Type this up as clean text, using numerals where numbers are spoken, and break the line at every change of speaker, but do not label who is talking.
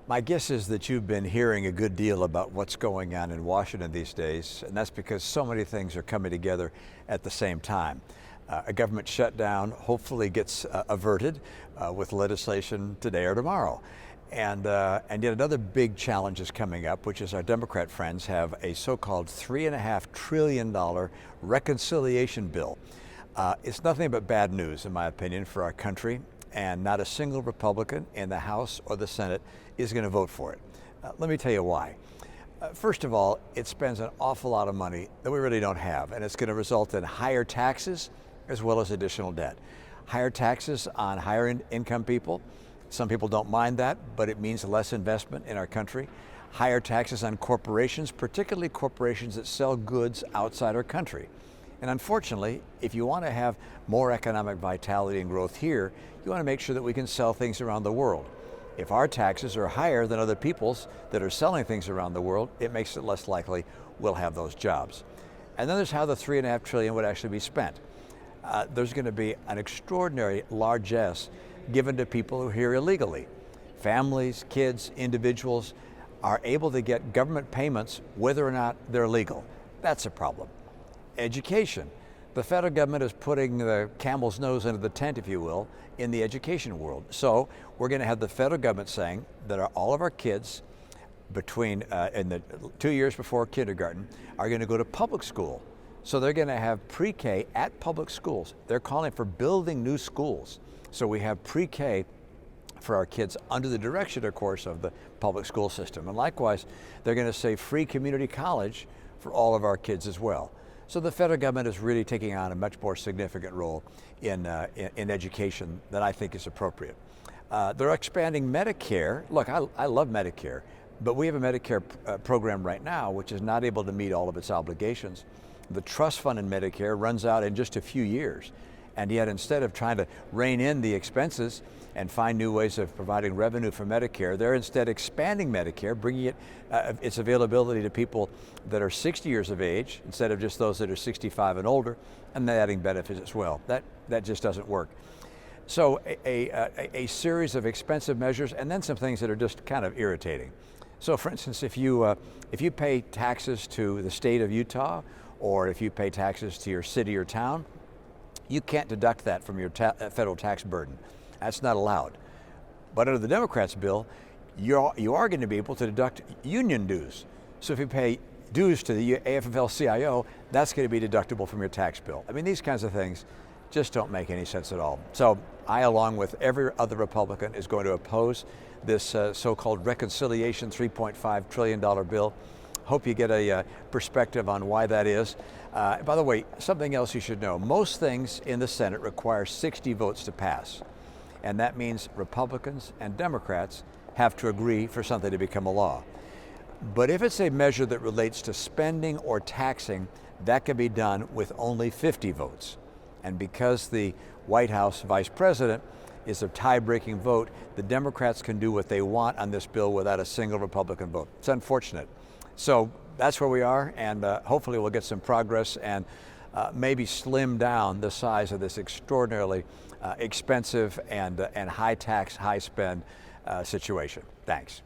My guess is that you've been hearing a good deal about what's going on in Washington these days, and that's because so many things are coming together at the same time. A government shutdown hopefully gets averted with legislation today or tomorrow. And yet another big challenge is coming up, which is our Democrat friends have a so-called $3.5 trillion reconciliation bill. It's nothing but bad news, in my opinion, for our country, and not a single Republican in the House or the Senate is going to vote for it. Let me tell you why. First of all, it spends an awful lot of money that we really don't have, and it's going to result in higher taxes as well as additional debt. Higher taxes on higher income people. Some people don't mind that, but it means less investment in our country. Higher taxes on corporations, particularly corporations that sell goods outside our country. And unfortunately, if you want to have more economic vitality and growth here, you want to make sure that we can sell things around the world. If our taxes are higher than other people's that are selling things around the world, it makes it less likely we'll have those jobs. And then there's how the $3.5 trillion would actually be spent. There's going to be an extraordinary largesse given to people who are here illegally. Families, kids, individuals are able to get government payments whether or not they're legal. That's a problem. Education. The federal government is putting the camel's nose into the tent, if you will, in the education world. So we're going to have the federal government saying that all of our kids between in the 2 years before kindergarten are going to go to public school. So they're going to have pre-K at public schools. They're calling for building new schools. So we have pre-K for our kids under the direction, of course, of the public school system. And likewise, they're going to say free community college for all of our kids as well. So the federal government is really taking on a much more significant role in education than I think is appropriate. They're expanding Medicare. Look, I love Medicare, but we have a Medicare program right now which is not able to meet all of its obligations. The trust fund in Medicare runs out in just a few years. And yet, instead of trying to rein in the expenses and find new ways of providing revenue for Medicare, they're instead expanding Medicare, bringing its availability to people that are 60 years of age instead of just those that are 65 and older, and then adding benefits as well. That just doesn't work. So a series of expensive measures, and then some things that are just kind of irritating. So, for instance, if you pay taxes to the state of Utah, or if you pay taxes to your city or town, you can't deduct that from your federal tax burden. That's not allowed. But under the Democrats' bill, you are going to be able to deduct union dues. So if you pay dues to the AFL-CIO, that's going to be deductible from your tax bill. I mean, these kinds of things just don't make any sense at all. So I, along with every other Republican, is going to oppose this so-called reconciliation $3.5 trillion bill. Hope you get a perspective on why that is. By the way, something else you should know. Most things in the Senate require 60 votes to pass. And that means Republicans and Democrats have to agree for something to become a law. But if it's a measure that relates to spending or taxing, that can be done with only 50 votes. And because the White House vice president is a tie-breaking vote, the Democrats can do what they want on this bill without a single Republican vote. It's unfortunate. So that's where we are, and hopefully we'll get some progress and maybe slim down the size of this extraordinarily expensive and high tax, high spend situation. Thanks.